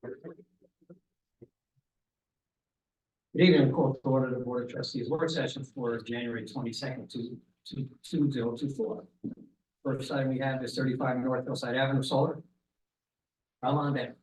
Good evening, call to order the Board of Trustees work session for January 22nd, 2024. First item we have is 35 North Hillside Avenue Solar. I'm on that.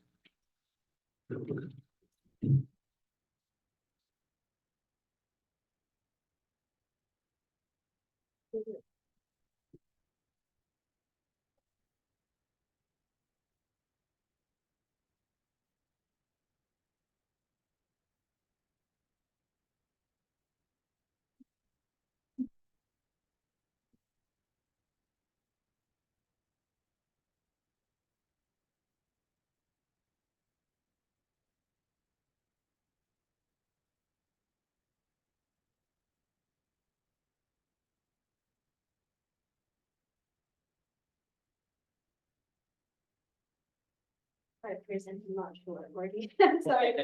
I present, I'm not sure, Marty. I'm sorry.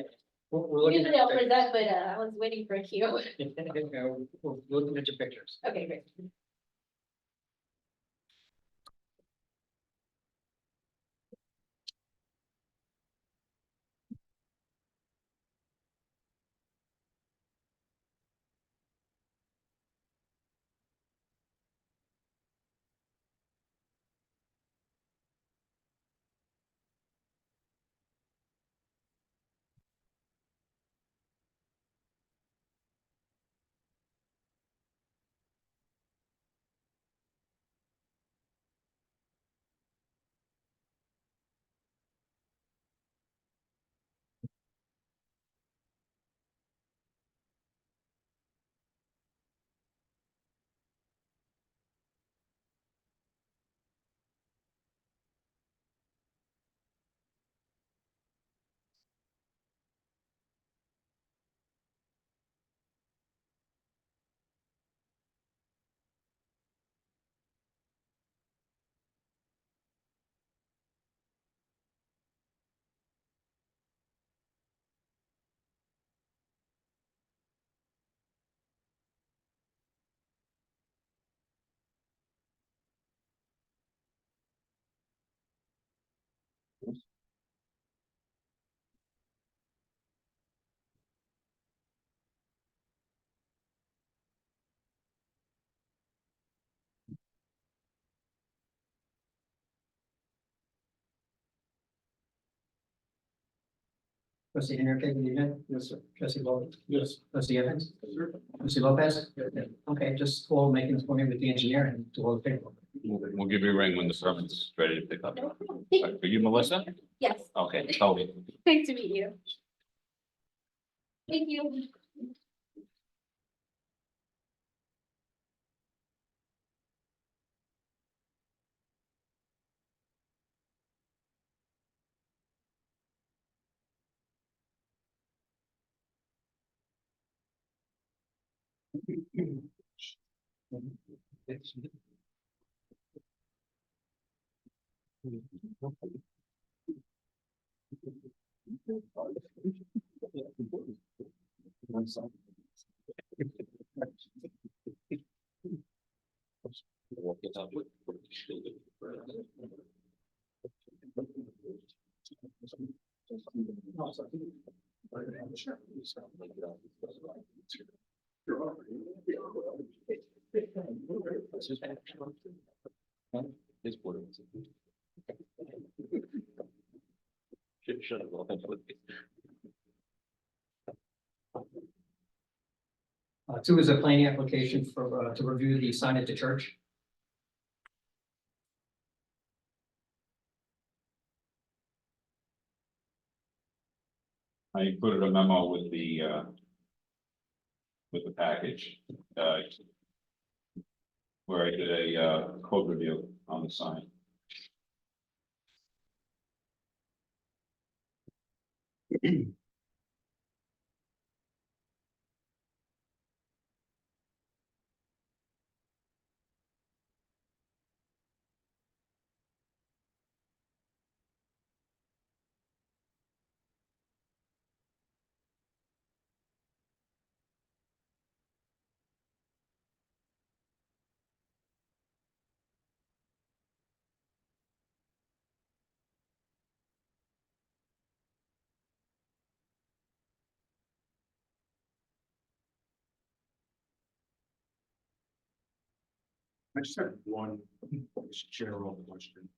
We're looking Usually I'll at present, but I was waiting for a cue. we're looking at your pictures. Okay, great. Trustee Henry, okay, good evening. Yes, sir. Trustee Lopez. Yes. Trustee Evans. Sir. Trustee Lopez. Okay, just call, make an appointment with the engineer and do all the paperwork. We'll give you a ring when the permit's ready to pick up. No. Are you Melissa? Yes, Okay, tell me. nice to meet you. Thank you. His board. Shut up. Two is a planning application for, to review the sign at the church. I included a memo with the package, where I did a, code review on the sign. I just have one general question.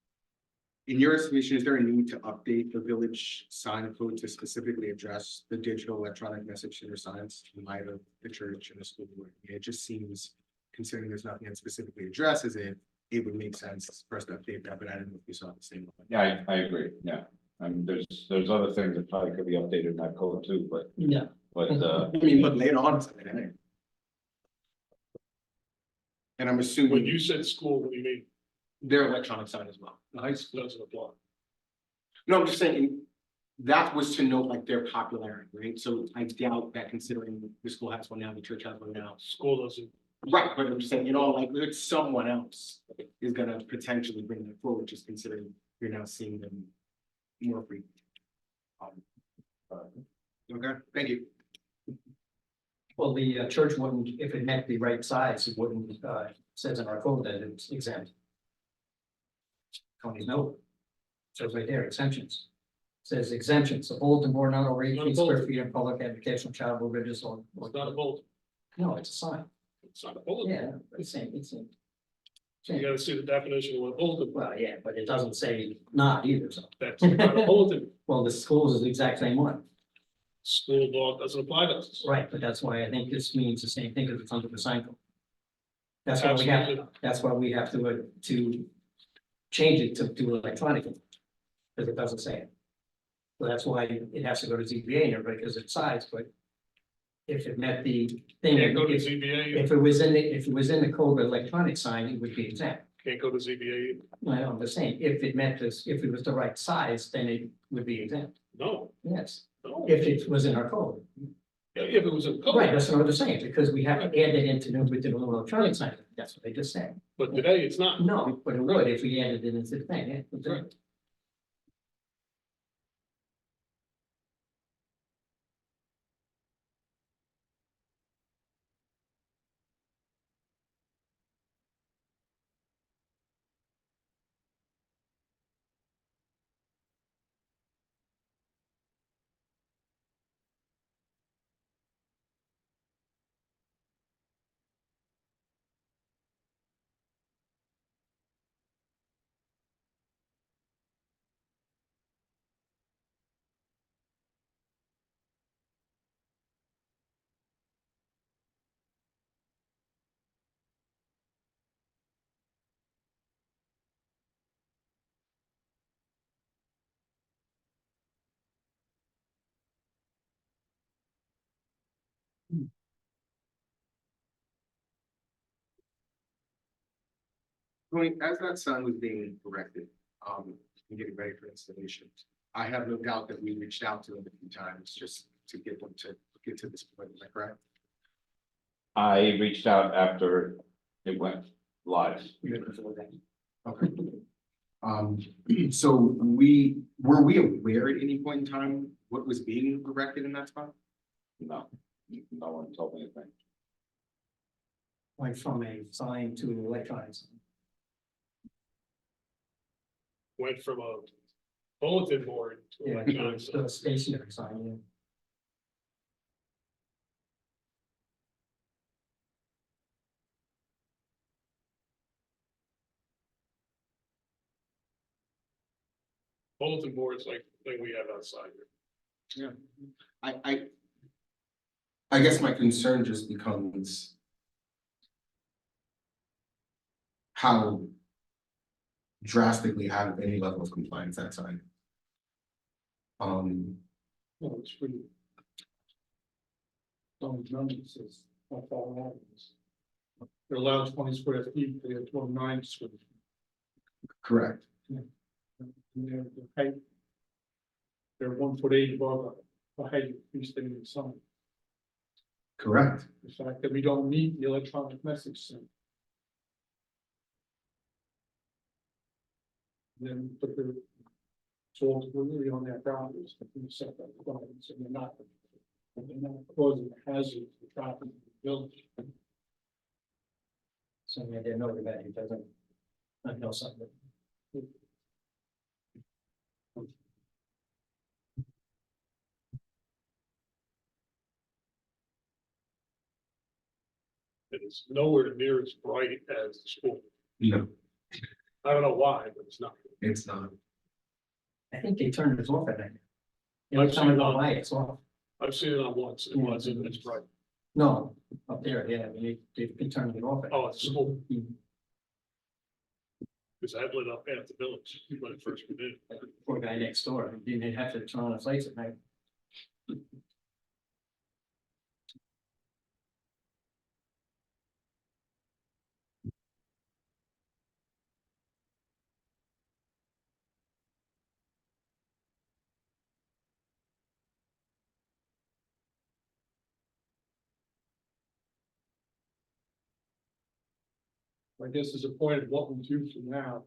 In your estimation, is there a need to update the village sign code to specifically address the digital electronic message center signs in light of the church and the school board? It just seems, considering there's nothing that specifically addresses it, it would make sense for us to update that, but I didn't know if you saw the same one. Yeah, I agree, yeah. I mean, there's other things that probably could be updated in that code too, but, Yeah. I mean, but later on, it's like, hey. And I'm When assuming you said school, what do you mean? their electronic sign as well. The high school doesn't apply. No, I'm just saying, that was to note like their popularity, right? So I doubt that considering the school has one now, the church has one now. School doesn't, Right, but I'm just saying, you know, like, it's someone else is gonna potentially bring that forward, just considering you're now seeing them more frequently. Okay, thank you. Well, the church wouldn't, if it met the right size, it wouldn't, says in our code that it's exempt. Counties know. Shows right there, exemptions. Says exemptions, a bulletin board not over 8 feet square feet of public educational, charitable, religious, or. it's not a bulletin, No, it's a sign. it's not a bulletin. Yeah, it's saying, You gotta see the definition of what a bulletin, well, yeah, but it doesn't say not either, so. that's not a bulletin. Well, the schools is the exact same one. School law doesn't apply to us. Right, but that's why I think this means the same thing, because it's under the sign code. That's why we have, Absolutely. that's why we have to change it to do electronically. Because it doesn't say it. So that's why it has to go to ZBA and everybody, because it's size, but. If it met the thing, Can't go to if ZBA, if it was in the code of electronic sign, it would be exempt. can't go to ZBA, Well, I'm just saying, if it met this, if it was the right size, then it would be exempt. no, Yes, no. if it was in our code. If it was a Right, code, that's what I'm just saying, because we have to add it into with the electronic sign, that's what they just said. but today it's not. No, but it would if we added it into the thing, yeah. that's right. Right. Tony, as that sign was being erected, and getting ready for installation, I have no doubt that we reached out to them a few times just to get them to get to this point, is that correct? I reached out after it went live. You're gonna fill that. Okay. So were we aware at any point in time what was being erected in that spot? No, no one told me anything. Went from a sign to electronic sign. Went from a bulletin board to Yeah, electronic. it's a stationary sign, yeah. Bulletin boards like the thing we have outside here. I guess my concern just becomes how drastically out of any level of compliance that sign. No, it's pretty. Don't numbers is how far along it is. They're allowed 20 square feet, they have 29 square feet. correct. And their height. They're 1'8" above the height of freestanding sign. Correct. The fact that we don't meet the electronic message center. Then put the. So really on their properties, but we set that requirements and they're not causing a hazard to traffic in the village. So yeah, they know that it doesn't. I know something. And is nowhere near as bright as the school. No, I don't know why, but it's not. it's not. I think they turned it off at night. I've Every time I seen go it on- by, it's off. I've seen it on once, it wasn't as bright. No, up there, yeah, they've been turning it off. Oh, it's school, Mhm. because that lit up half the village when it first went in. Poor guy next door, didn't have to turn on the lights at night. I guess as a point of what we do for now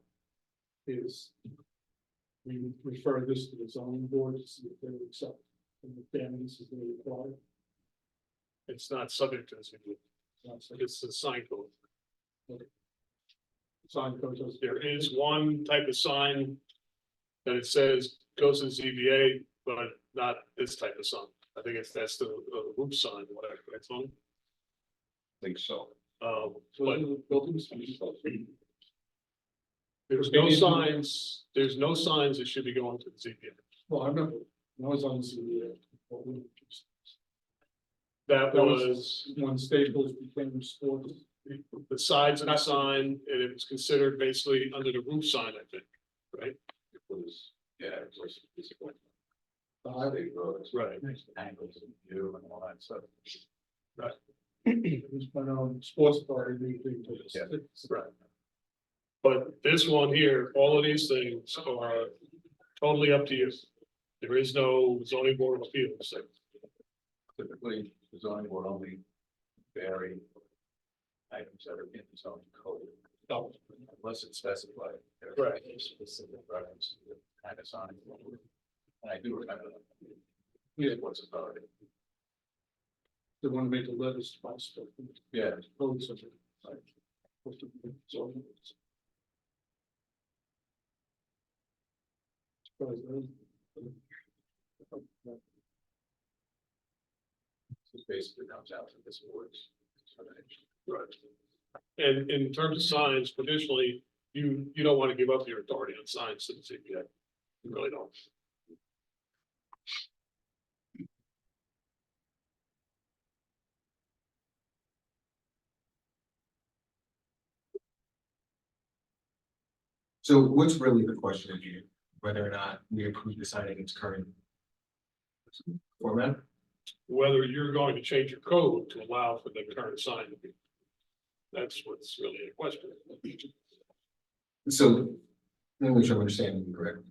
is we would refer this to the zoning board to see if they would accept, and the families is they require. It's not subject to this, it's the sign code. Sign code, there is one type of sign that it says goes to the ZBA, but not this type of sign. I think that's the roof sign, whatever, it's on. Think so. But there's no signs that should be going to the ZBA. Well, I remember, I was on the ZBA. That was when Staples became sports. The sides of the sign, and it was considered basically under the roof sign, I think, right? It was, yeah, it was. The highway roads. Right. Angles of view and all that stuff. It was when sports bar. Yeah. Right. But this one here, all of these things are totally up to you. There is no zoning board of appeals. Typically, the zoning board only vary items that are in the zoning code. No. Unless it's specified. There are Right. Specific reference to the kind of sign. And I do remember that. Yeah. What's about it? They want to make the letters possible. Yeah. Codes of it, like, what the zoning is. It basically comes out to this words. Right. And in terms of signs, traditionally, you don't want to give up your authority on signs to the ZBA. You really don't. So what's really the question here, whether or not we approve the sign in its current format? Whether you're going to change your code to allow for the current sign to be. That's what's really a question. So, let me make sure I'm understanding you correctly.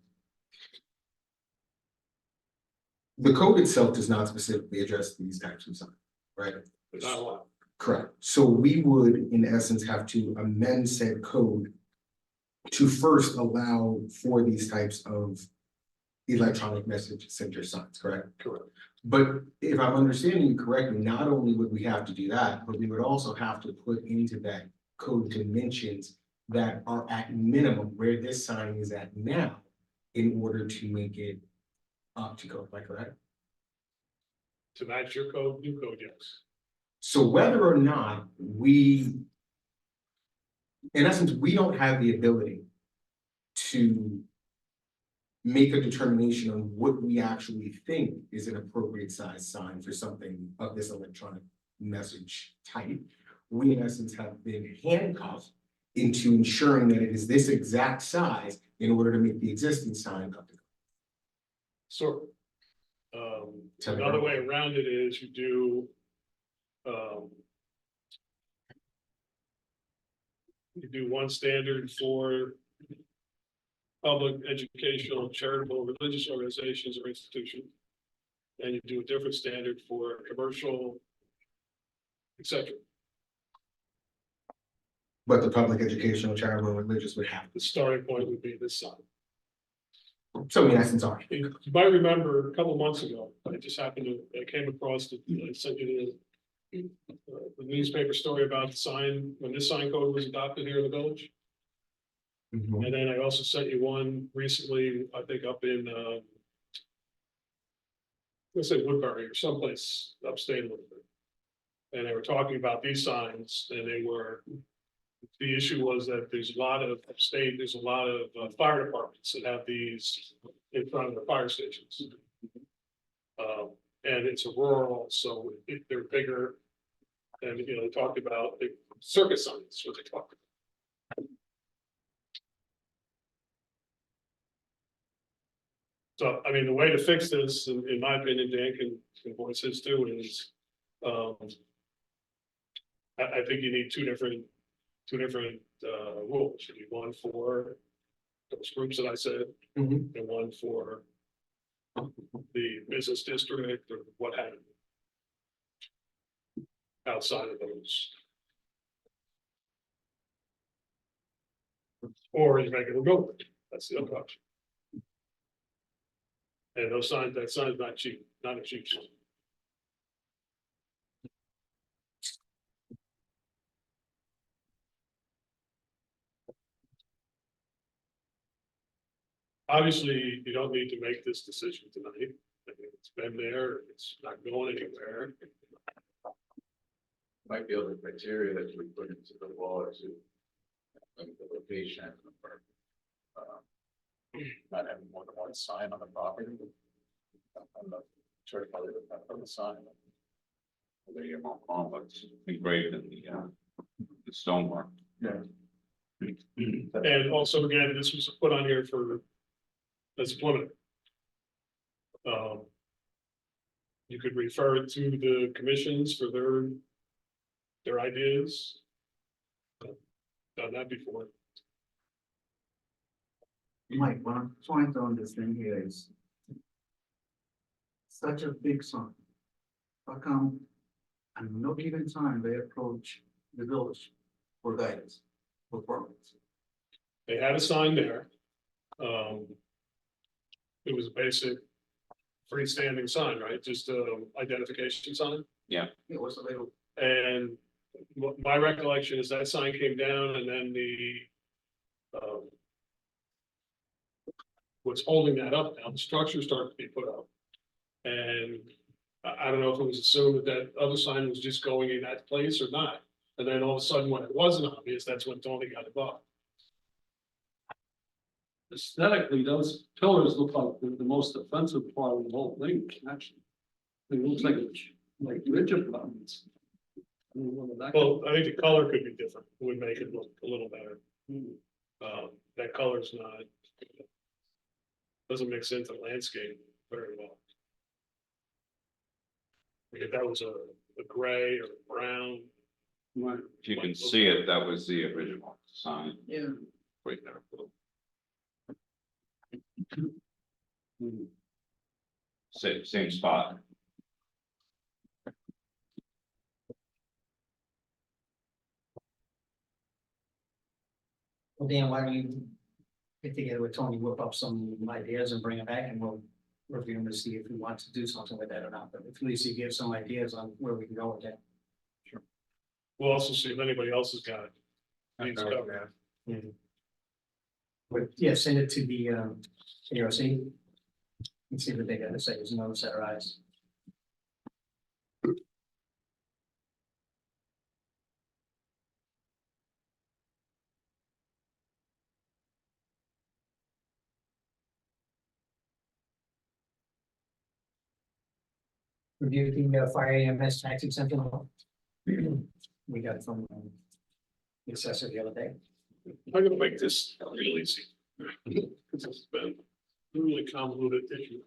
The code itself does not specifically address these types of signs, right? But not allowed. Correct. So we would, in essence, have to amend said code to first allow for these types of electronic message center signs, correct? Correct. But if I'm understanding you correctly, not only would we have to do that, but we would also have to put into that code dimensions that are at minimum where this sign is at now in order to make it up to code, am I correct? To match your code, new code, yes. So whether or not we, in essence, we don't have the ability to make a determination on what we actually think is an appropriate size sign for something of this electronic message type. We in essence have been handcuffed into ensuring that it is this exact size in order to make the existing sign up to code. Sort of. Tell me Another more. way around it is you do. You do one standard for public, educational, charitable, religious organizations or institutions. And you do a different standard for commercial, et cetera. But the public, educational, charitable, and religious would have, The starting point would be this sign. so in essence, are. You might remember a couple of months ago, I just happened to, I came across the, I sent you the newspaper story about the sign, when this sign code was adopted here in the village. Mhm. And then I also sent you one recently, I think up in, let's say Woodbury or someplace upstate a little bit. And they were talking about these signs, and the issue was that there's a lot of there's a lot of fire departments that have these in front of the fire stations. And it's a rural, so they're bigger. And, they talked about the circus signs, what they talked about. So, I mean, the way to fix this, in my opinion, Dan can voice his too, is, I think you need two different rules. You need one for those groups that I said, and one for the business district or what have you. Outside of those. Or you make it a building, that's the other option. And those signs, that sign's not cheap, not a cheap sign. Obviously, you don't need to make this decision tonight. I mean, it's been there, it's not going anywhere. Might be other criteria that we put into the law to, like the location or, not having more than one sign on the property. I'm not sure if I would have on the sign. They are more complex, engraved in the stonework. And also, again, this was put on here for, as preliminary. You could refer it to the commissions for their ideas. Done that before. Mike, what I'm trying to understand here is such a big sum. How come at no given time they approach the village for guidance, for permits? They had a sign there. It was a basic freestanding sign, right? Just identification sign. It was available. And my recollection is that sign came down and then what's holding that up now, the structure started to be put up. And I don't know if it was assumed that other sign was just going in that place or not. And then all of a sudden, when it wasn't obvious, that's when Tony got involved. Aesthetically, those pillars look like the most offensive part of the whole thing, actually. It looks like ridge apartments. I mean, what that- Well, I think the color could be different. It would make it look a little better. That color's not. Doesn't mix into landscape very well. If that was a gray or brown. Right. If you can see it, that was the original sign Yeah. right there. Same spot. Well, Dan, why don't you get together with Tony, whip up some ideas and bring it back and we'll review them to see if we want to do something with that or not, but at least you give some ideas on where we can go with that. We'll also see if anybody else has got it. Needs covered. But yeah, send it to the ARC. And see what they got to say, there's another set of eyes. Review the fire EMS tax exemption law. We got it from the assessor the other day. I'm gonna make this real easy. Because it's been a really convoluted issue.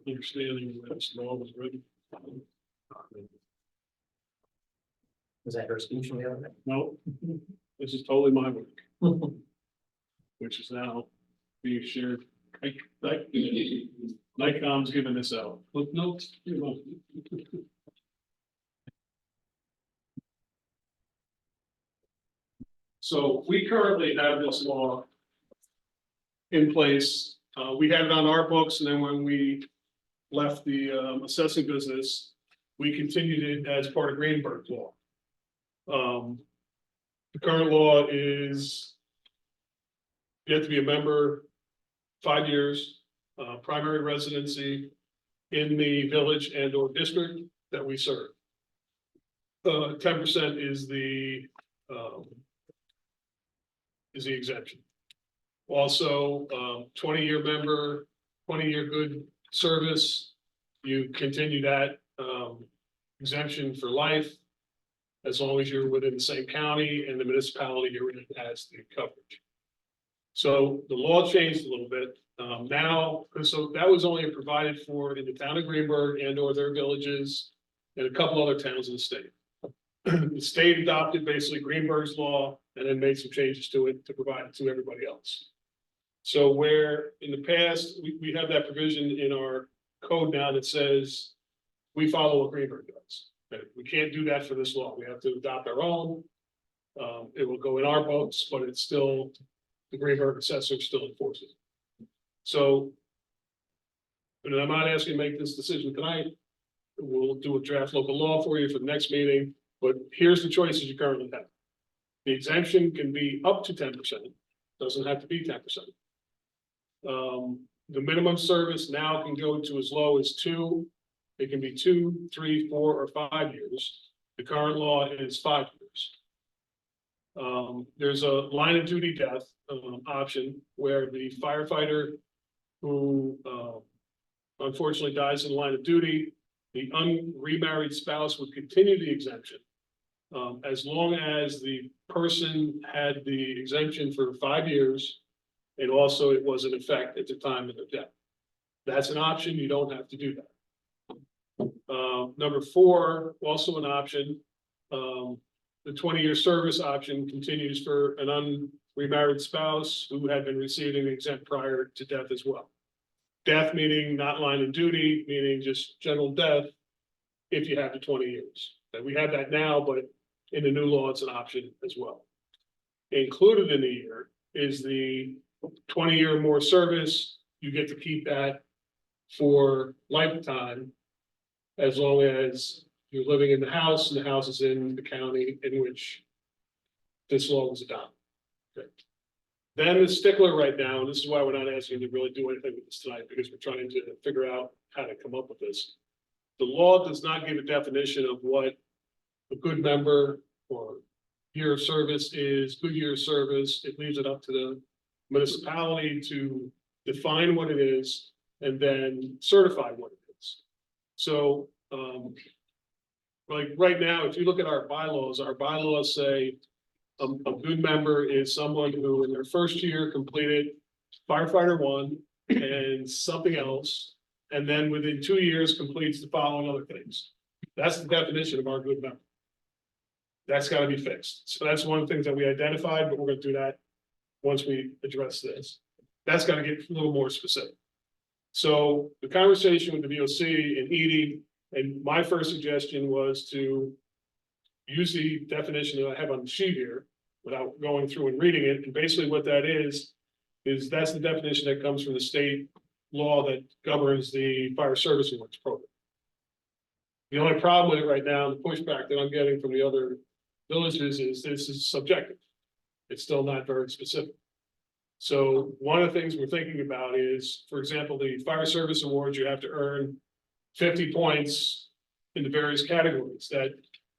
Understanding when this law was written. Was that her speech from the other day? No, this is totally my work, which is now being shared. Nikon's giving this out. Look, notes. So we currently have this law in place. We had it on our books, and then when we left the assessing business, we continued it as part of Greenberg's law. The current law is you have to be a member 5 years, primary residency in the village and or district that we serve. 10% is the exemption. Also, 20-year member, 20-year good service, you continue that, exemption for life. As long as you're within the same county and the municipality you're in has the coverage. So the law changed a little bit, now, so that was only provided for in the town of Greenberg and or their villages and a couple other towns in the state. The state adopted basically Greenberg's law and then made some changes to it to provide it to everybody else. So where in the past, we have that provision in our code now that says we follow what Greenberg does. Okay, we can't do that for this law. We have to adopt our own. It will go in our books, but it's still, the Greenberg assessor still enforces it. So, and I'm not asking you to make this decision tonight. We'll do a draft local law for you for the next meeting, but here's the choices you currently have. The exemption can be up to 10%, doesn't have to be 10%. The minimum service now can go to as low as 2. It can be 2, 3, 4, or 5 years. The current law is 5 years. There's a line of duty death option where the firefighter who unfortunately dies in the line of duty, the unremarried spouse would continue the exemption as long as the person had the exemption for 5 years and also it was in effect at the time of their death. That's an option. You don't have to do that. Number 4, also an option. The 20-year service option continues for an unremarried spouse who had been receiving exempt prior to death as well. Death meaning not line of duty, meaning just general death, if you have the 20 years. And we have that now, but in the new law, it's an option as well. Included in the year is the 20-year more service. You get to keep that for lifetime, as long as you're living in the house and the house is in the county in which this law was adopted. Okay. Then the stickler right now, and this is why we're not asking you to really do anything with this tonight, because we're trying to figure out how to come up with this. The law does not give a definition of what a good member or year of service is, good year of service. It leaves it up to the municipality to define what it is and then certify what it is. So, like right now, if you look at our bylaws say a good member is someone who in their first year completed firefighter 1 and something else, and then within 2 years completes the following other things. That's the definition of our good member. That's got to be fixed. So that's one of the things that we identified, but we're going to do that once we address this. That's got to get a little more specific. So the conversation with the VOC and Edie, and my first suggestion was to use the definition that I have on the sheet here without going through and reading it. And basically what that is that's the definition that comes from the state law that governs the fire service awards program. The only problem with it right now, the pushback that I'm getting from the other villages is this is subjective. It's still not very specific. So one of the things we're thinking about is, for example, the fire service awards, you have to earn 50 points in the various categories. That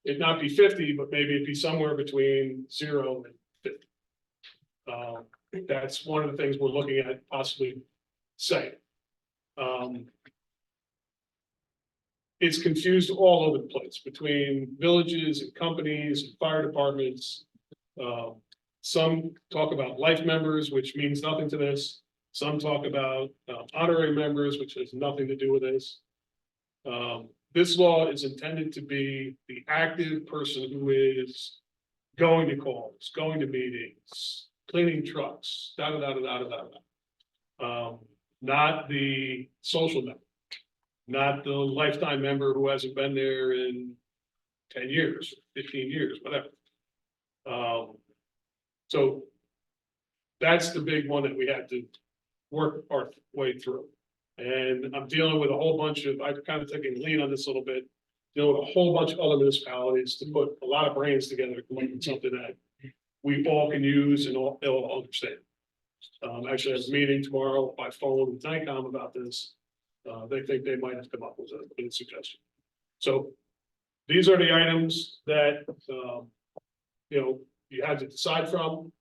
it not be 50, but maybe it be somewhere between 0 and 50. That's one of the things we're looking at possibly saying. It's confused all over the place between villages and companies and fire departments. Some talk about life members, which means nothing to this. Some talk about honorary members, which has nothing to do with this. This law is intended to be the active person who is going to calls, going to meetings, cleaning trucks, not the social member, not the lifetime member who hasn't been there in 10 years, 15 years, whatever. So that's the big one that we have to work our way through. And I'm dealing with a whole bunch of, I've kind of taken lead on this a little bit, dealing with a whole bunch of other municipalities to put a lot of brains together to come up with something that we all can use and all understand. Actually, I have a meeting tomorrow by phone with NICOM about this. They think they might have come up with a suggestion. So these are the items that, you know, you had to decide from.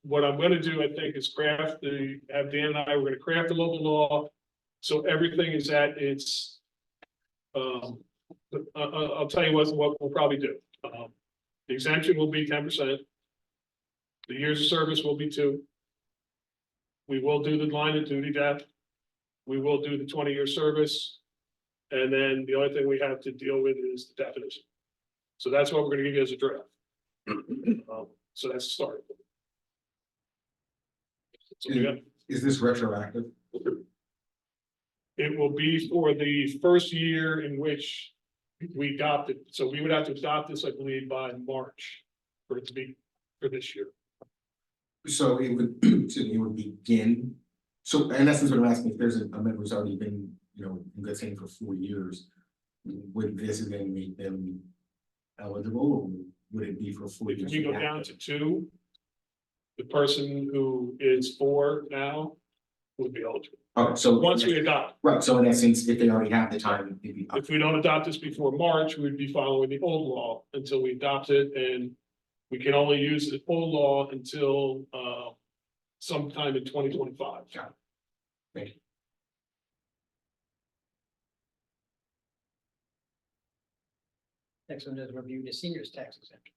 What I'm gonna do, I think, is have Dan and I, we're gonna craft a local law. So everything is at its, I'll tell you what we'll probably do. The exemption will be 10%. The years of service will be 2. We will do the line of duty depth. We will do the 20-year service. And then the only thing we have to deal with is the definition. So that's what we're gonna give you as a draft. So that's the start. So we got, Is this retroactive? it will be for the first year in which we adopted. So we would have to adopt this, I believe, by March for it to be for this year. So it would, excuse me, it would begin, so in essence, what I'm asking, if there's a member who's already been, you know, in good standing for 4 years, would this then make them eligible, or would it be for 4 years? If we go down to 2, the person who is 4 now would be eligible. Okay, so. Once we adopt, Right, so in essence, if they already have the time, it'd be. if we don't adopt this before March, we'd be following the old law until we adopt it, and we can only use the old law until sometime in 2025. Got it. Thank you. Next one is review the seniors tax exemption.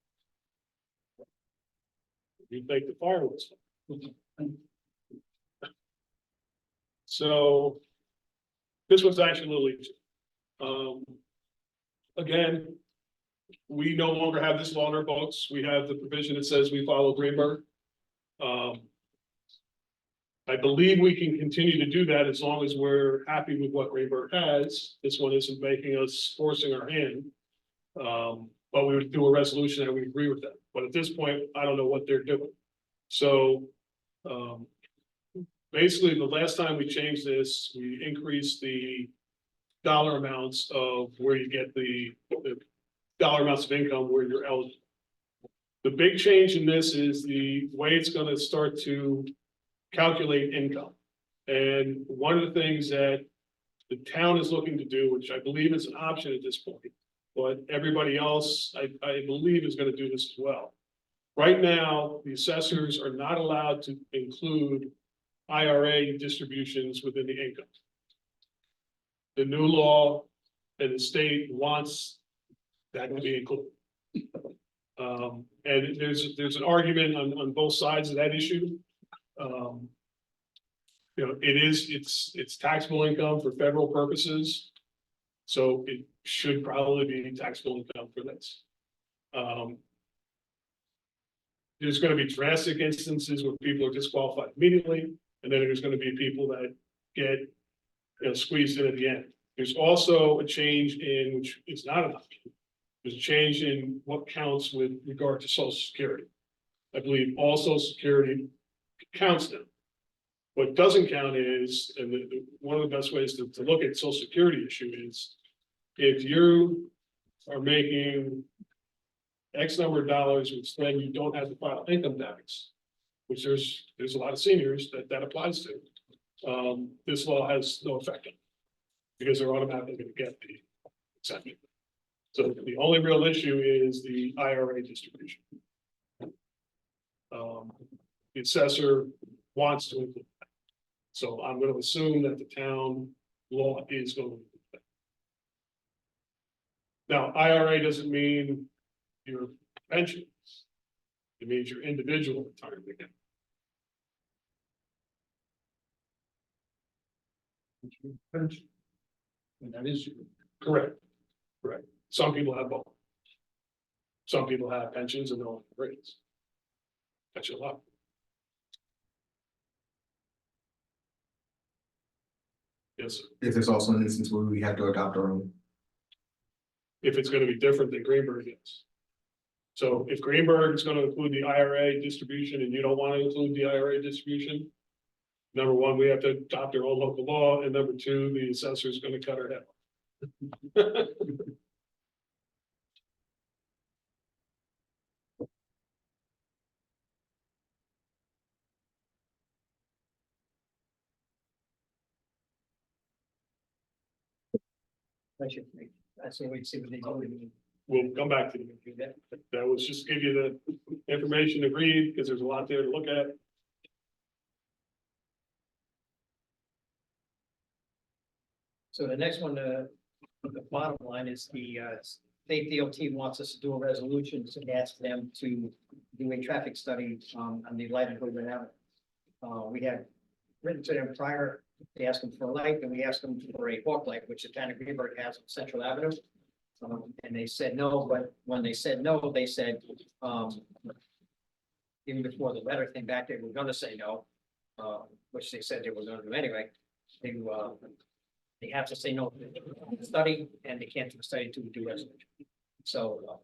You make the fireworks. So this was actually a little easier. Again, we no longer have this law in our books. We have the provision that says we follow Greenberg. I believe we can continue to do that as long as we're happy with what Greenberg has. This one isn't making us forcing our hand. But we would do a resolution that we agree with them. But at this point, I don't know what they're doing. So, basically, the last time we changed this, we increased the dollar amounts of where you get the dollar amounts of income where you're eligible. The big change in this is the way it's gonna start to calculate income. And one of the things that the town is looking to do, which I believe is an option at this point, but everybody else, I believe, is gonna do this as well. Right now, the assessors are not allowed to include IRA distributions within the income. The new law and the state wants that to be included. And there's an argument on both sides of that issue. You know, it's taxable income for federal purposes. So it should probably be taxable income for this. There's gonna be drastic instances where people are disqualified immediately, and then there's gonna be people that get, you know, squeezed in at the end. There's also a change in, which is not an option. There's a change in what counts with regard to Social Security. I believe all Social Security counts now. What doesn't count is, and one of the best ways to look at Social Security issue is, if you are making X number of dollars, which then you don't have to file income tax, which there's a lot of seniors that applies to. This law has no effect on it, because they're automatically gonna get the exemption. So the only real issue is the IRA distribution. The assessor wants to include that. So I'm gonna assume that the town law is going to include that. Now, IRA doesn't mean your pension. It means your individual retirement account. Pension. And that is, Correct. Some people have both. Some people have pensions and don't have rates. That's your luck. Yes, sir. Is this also an instance where we have to adopt our own? If it's gonna be different than Greenberg is. So if Greenberg is gonna include the IRA distribution and you don't wanna include the IRA distribution. Number one, we have to adopt our own local law, and number two, the assessor is gonna cut our head off. I should think, that's the way to see what they do. We'll come back to you. That was just to give you the information to read, because there's a lot there to look at. So the next one, the bottom line is the state DOT wants us to do a resolution to ask them to do a traffic study on the light of Woodland Avenue. We had written to them prior, they asked them for a light, and we asked them for a walk light, which the town of Greenberg has on Central Avenue. And they said no, but when they said no, they said, even before the letter came back, they were gonna say no, which they said they were gonna do anyway. They have to say no to the study, and they can't do a study to do resolution. So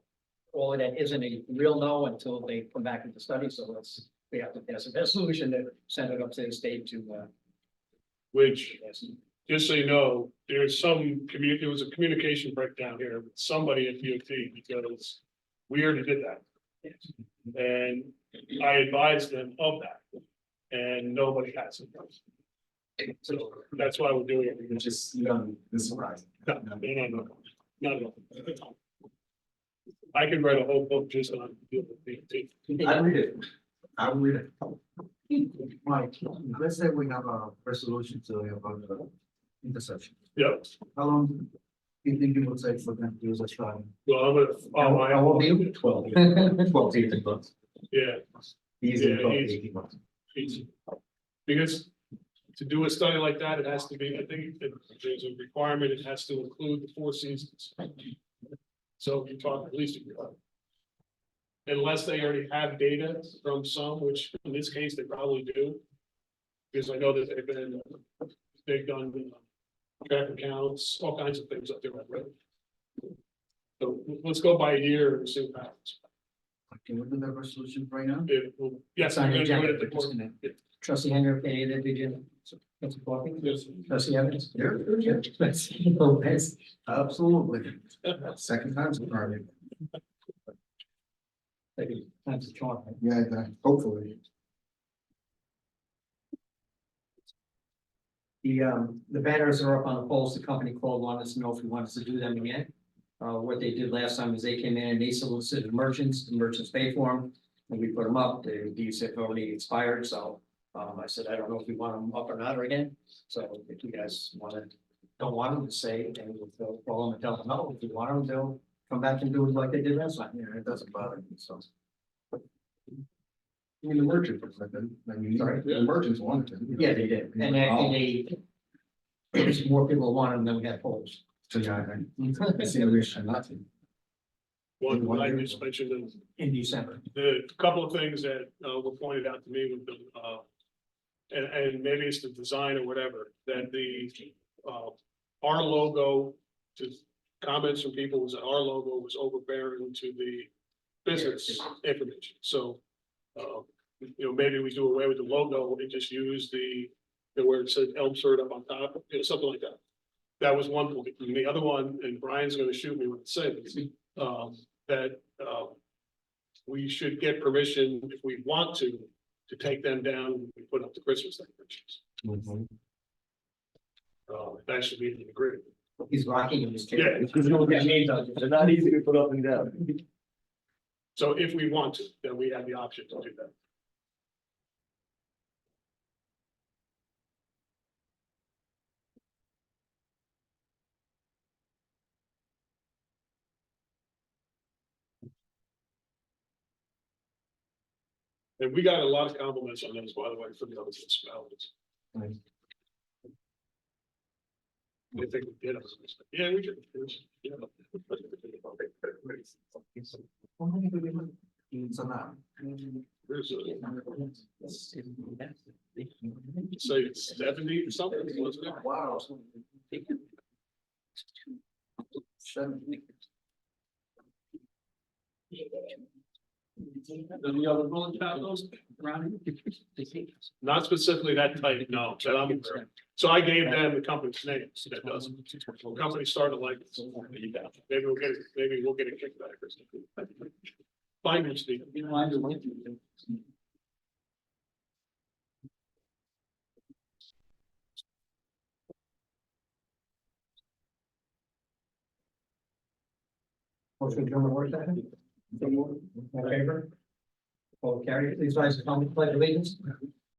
all of that isn't a real no until they come back with the study, so we have to pass a resolution to send it up to the state to. Which, Yes. just so you know, there was a communication breakdown here with somebody at DOT, because we already did that. And I advised them of that, and nobody has it. So that's why we're doing it. It's just, this surprise. No, not at all. I can write a whole book just on DOT. I read it. I read it. Mike, let's say we have a resolution to about the intersection. Yep, How long do you think it will take for them to use a study? well, I'm gonna, I won't be able to 12 to 18 months. yeah, Easy, Yeah, 12 to easy. 18 months. easy. Because to do a study like that, it has to be, I think that there's a requirement, it has to include the 4 seasons. So you talk at least a year. Unless they already have data from some, which in this case, they probably do. Because I know that they've done traffic counts, all kinds of things up there. Right? So let's go by a year and see what happens. Can we do that resolution right now? Yes, It's on I'm the gonna do agenda, it at the but just board. gonna- Trustee Henry, okay, that did you? What's the coffee? Yes. Trustee Evans? Yeah. Trustee Lopez? Absolutely. Second time's a charm. Maybe that's a charm. right? Yeah, hopefully. The banners are up on the poles. The company called, wanted us to know if we wanted to do them again. What they did last time is they came in and they solicited merchants, the merchants paid for them. And we put them up, the deeds had already expired, so, I said, I don't know if we want them up or not or again. So if you guys don't want them to say, then we'll call them and tell them, no, if you want them, they'll come back and do it like they did last time. Yeah, it doesn't bother me, so. I mean, the merchants, I mean, Sorry? the merchants wanted to. Yeah, they did, and actually there's more people want them than we had polls. So, yeah, I see a reason not to. One, I just mentioned In December. the couple of things that were pointed out to me with the, and maybe it's the design or whatever, that our logo, just comments from people was that our logo was overbearing to the business information, so. Maybe we do away with the logo and just use where it says Elmsford up on top, something like that. That was one point, and the other one, and Brian's gonna shoot me with it says, that we should get permission if we want to take them down when we put up the Christmas decorations. That should be in the agreement. He's rocking in his chair. Yeah. You know what that means, They're not easy to put up and down. So if we want to, then we have the option to do that. And we got a lot of compliments on those, by the way, from the others that smelled it. Nice. They think we did. Yeah, we did. Yeah. So now, There's say it's 70 or something, wasn't it? wow. Seven. Any other village have those around here? Not specifically that type, no, that I'm aware of. So I gave them the company's name, so that does. The company started like, maybe we'll get a kickback or something. Fine, me, Steve. You know, I do like you. Motion to adjourn the work session? In favor? All carried, please rise to come to pledge allegiance.